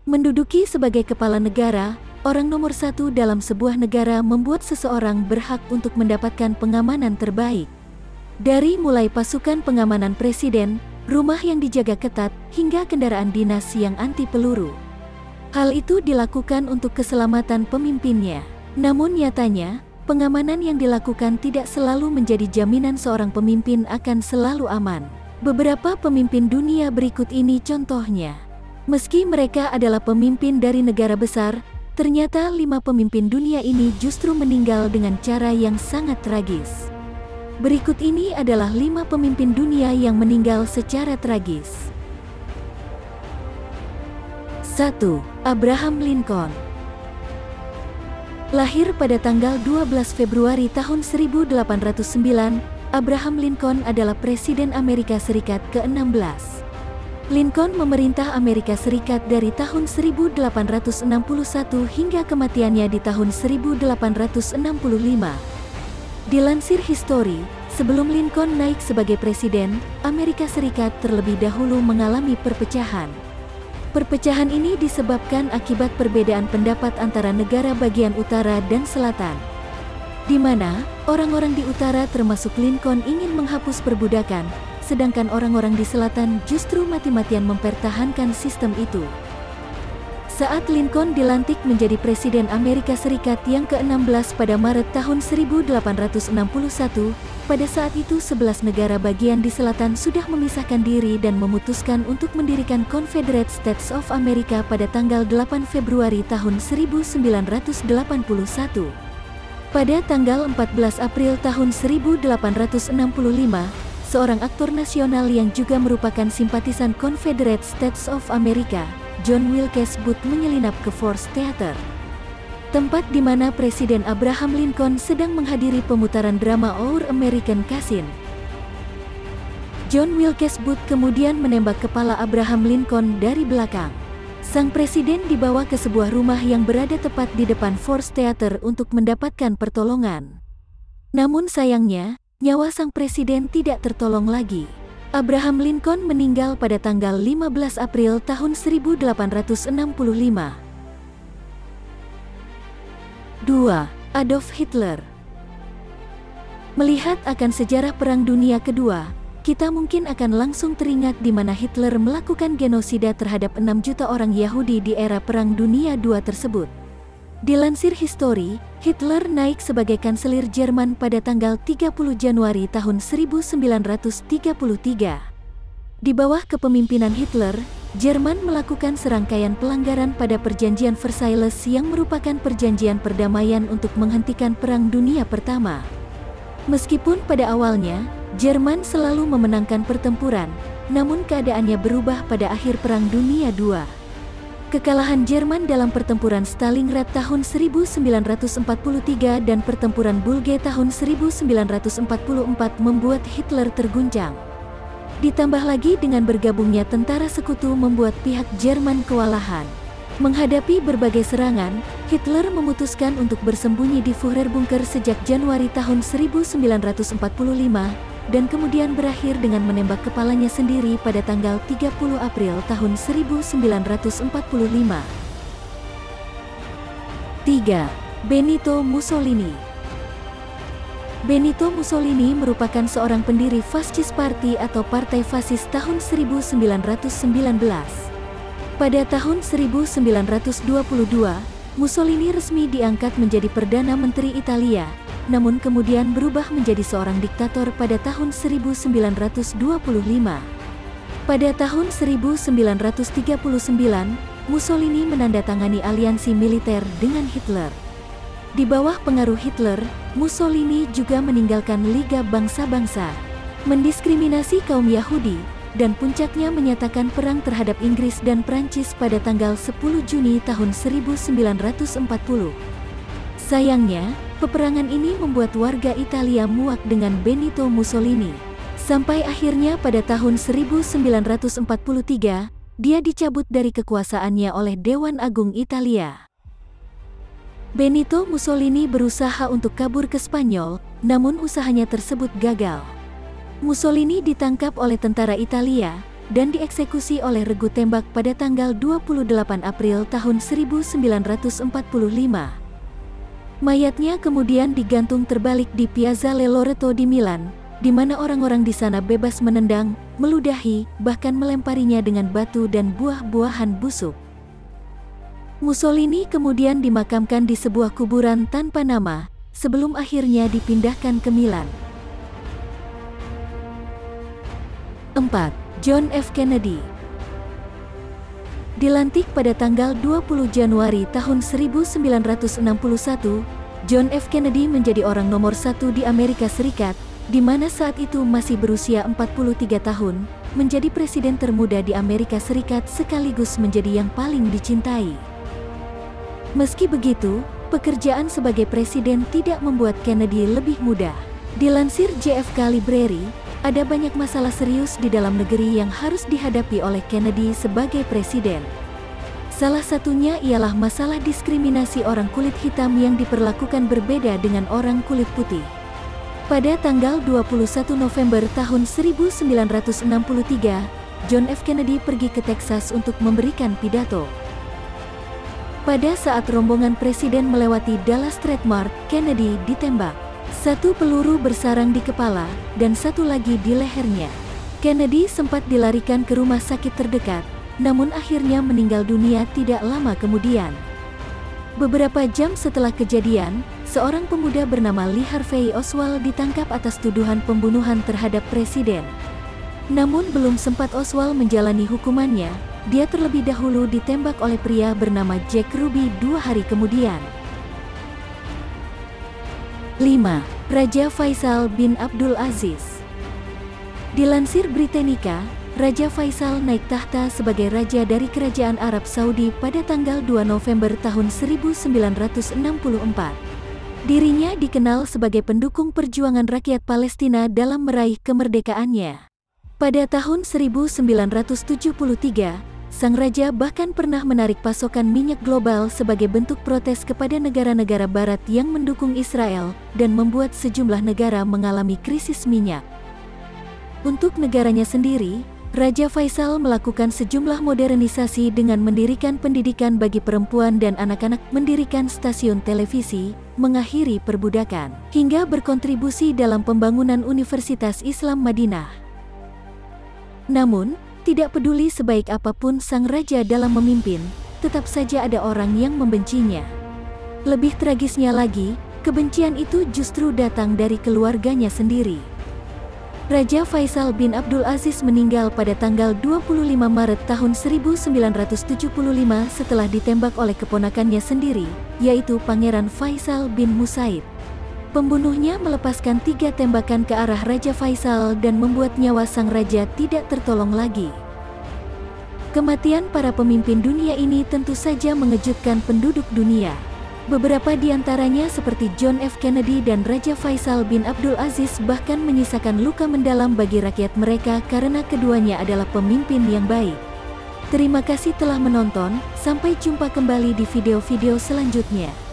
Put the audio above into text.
Menduduki sebagai kepala negara, orang nomor satu dalam sebuah negara membuat seseorang berhak untuk mendapatkan pengamanan terbaik. Dari mulai pasukan pengamanan presiden, rumah yang dijaga ketat, hingga kendaraan dinas yang anti peluru. Hal itu dilakukan untuk keselamatan pemimpinnya. Namun nyatanya, pengamanan yang dilakukan tidak selalu menjadi jaminan seorang pemimpin akan selalu aman. Beberapa pemimpin dunia berikut ini contohnya. Meski mereka adalah pemimpin dari negara besar, ternyata 5 pemimpin dunia ini justru meninggal dengan cara yang sangat tragis. Berikut ini adalah 5 pemimpin dunia yang meninggal secara tragis. 1. Abraham Lincoln. Lahir pada tanggal 12 Februari tahun 1809, Abraham Lincoln adalah Presiden Amerika Serikat ke-16. Lincoln memerintah Amerika Serikat dari tahun 1861 hingga kematiannya di tahun 1865. Dilansir History, sebelum Lincoln naik sebagai presiden, Amerika Serikat terlebih dahulu mengalami perpecahan. Perpecahan ini disebabkan akibat perbedaan pendapat antara negara bagian utara dan selatan, di mana orang-orang di utara termasuk Lincoln ingin menghapus perbudakan, sedangkan orang-orang di selatan justru mati-matian mempertahankan sistem itu. Saat Lincoln dilantik menjadi Presiden Amerika Serikat yang ke-16 pada Maret tahun 1861, pada saat itu 11 negara bagian di selatan sudah memisahkan diri dan memutuskan untuk mendirikan Confederate States of America pada tanggal 8 Februari tahun 1981. Pada tanggal 14 April tahun 1865, seorang aktor nasional yang juga merupakan simpatisan Confederate States of America, John Wilkes Booth menyelinap ke Ford Theater, tempat di mana Presiden Abraham Lincoln sedang menghadiri pemutaran drama Our American Cousin. John Wilkes Booth kemudian menembak kepala Abraham Lincoln dari belakang. Sang presiden dibawa ke sebuah rumah yang berada tepat di depan Ford Theater untuk mendapatkan pertolongan. Namun sayangnya, nyawa sang presiden tidak tertolong lagi. Abraham Lincoln meninggal pada tanggal 15 April tahun 1865. 2. Adolf Hitler. Melihat akan sejarah Perang Dunia Kedua, kita mungkin akan langsung teringat di mana Hitler melakukan genosida terhadap 6 juta orang Yahudi di era Perang Dunia II tersebut. Dilansir History, Hitler naik sebagai kanselir Jerman pada tanggal 30 Januari tahun 1933. Di bawah kepemimpinan Hitler, Jerman melakukan serangkaian pelanggaran pada Perjanjian Versailles yang merupakan perjanjian perdamaian untuk menghentikan Perang Dunia Pertama. Meskipun pada awalnya, Jerman selalu memenangkan pertempuran, namun keadaannya berubah pada akhir Perang Dunia II. Kekalahan Jerman dalam pertempuran Stalingrad tahun 1943 dan pertempuran Bulge tahun 1944 membuat Hitler terguncang. Ditambah lagi dengan bergabungnya tentara sekutu membuat pihak Jerman kewalahan. Menghadapi berbagai serangan, Hitler memutuskan untuk bersembunyi di Führerbunker sejak Januari tahun 1945 dan kemudian berakhir dengan menembak kepalanya sendiri pada tanggal 30 April tahun 1945. 3. Benito Mussolini. Benito Mussolini merupakan seorang pendiri Fascist Party atau Partai Fasis tahun 1919. Pada tahun 1922, Mussolini resmi diangkat menjadi Perdana Menteri Italia, namun kemudian berubah menjadi seorang diktator pada tahun 1925. Pada tahun 1939, Mussolini menandatangani aliansi militer dengan Hitler. Di bawah pengaruh Hitler, Mussolini juga meninggalkan Liga Bangsa-Bangsa, mendiskriminasi kaum Yahudi, dan puncaknya menyatakan perang terhadap Inggris dan Prancis pada tanggal 10 Juni tahun 1940. Sayangnya, peperangan ini membuat warga Italia muak dengan Benito Mussolini. Sampai akhirnya pada tahun 1943, dia dicabut dari kekuasaannya oleh Dewan Agung Italia. Benito Mussolini berusaha untuk kabur ke Spanyol, namun usahanya tersebut gagal. Mussolini ditangkap oleh tentara Italia, dan dieksekusi oleh regu tembak pada tanggal 28 April tahun 1945. Mayatnya kemudian digantung terbalik di Piazza Le Loreto di Milan, di mana orang-orang di sana bebas menendang, meludahi, bahkan melemparinya dengan batu dan buah-buahan busuk. Mussolini kemudian dimakamkan di sebuah kuburan tanpa nama, sebelum akhirnya dipindahkan ke Milan. 4. John F. Kennedy. Dilantik pada tanggal 20 Januari tahun 1961, John F. Kennedy menjadi orang nomor 1 di Amerika Serikat, di mana saat itu masih berusia 43 tahun, menjadi presiden termuda di Amerika Serikat sekaligus menjadi yang paling dicintai. Meski begitu, pekerjaan sebagai presiden tidak membuat Kennedy lebih mudah. Dilansir JFK Library, ada banyak masalah serius di dalam negeri yang harus dihadapi oleh Kennedy sebagai presiden. Salah satunya ialah masalah diskriminasi orang kulit hitam yang diperlakukan berbeda dengan orang kulit putih. Pada tanggal 21 November tahun 1963, John F. Kennedy pergi ke Texas untuk memberikan pidato. Pada saat rombongan presiden melewati Dallas Trade Mart, Kennedy ditembak. Satu peluru bersarang di kepala, dan satu lagi di lehernya. Kennedy sempat dilarikan ke rumah sakit terdekat, namun akhirnya meninggal dunia tidak lama kemudian. Beberapa jam setelah kejadian, seorang pemuda bernama Lee Harvey Oswald ditangkap atas tuduhan pembunuhan terhadap presiden. Namun belum sempat Oswald menjalani hukumannya, dia terlebih dahulu ditembak oleh pria bernama Jack Ruby 2 hari kemudian. 5. Raja Faisal bin Abdul Aziz. Dilansir Britannica, Raja Faisal naik tahta sebagai raja dari Kerajaan Arab Saudi pada tanggal 2 November tahun 1964. Dirinya dikenal sebagai pendukung perjuangan rakyat Palestina dalam meraih kemerdekaannya. Pada tahun 1973, sang raja bahkan pernah menarik pasokan minyak global sebagai bentuk protes kepada negara-negara barat yang mendukung Israel dan membuat sejumlah negara mengalami krisis minyak. Untuk negaranya sendiri, Raja Faisal melakukan sejumlah modernisasi dengan mendirikan pendidikan bagi perempuan dan anak-anak, mendirikan stasiun televisi, mengakhiri perbudakan, hingga berkontribusi dalam pembangunan Universitas Islam Madinah. Namun, tidak peduli sebaik apapun sang raja dalam memimpin, tetap saja ada orang yang membencinya. Lebih tragisnya lagi, kebencian itu justru datang dari keluarganya sendiri. Raja Faisal bin Abdul Aziz meninggal pada tanggal 25 Maret tahun 1975 setelah ditembak oleh keponakannya sendiri, yaitu Pangeran Faisal bin Musaid. Pembunuhnya melepaskan 3 tembakan ke arah Raja Faisal dan membuat nyawa sang raja tidak tertolong lagi. Kematian para pemimpin dunia ini tentu saja mengejutkan penduduk dunia. Beberapa di antaranya seperti John F. Kennedy dan Raja Faisal bin Abdul Aziz bahkan menyisakan luka mendalam bagi rakyat mereka karena keduanya adalah pemimpin yang baik. Terima kasih telah menonton, sampai jumpa kembali di video-video selanjutnya.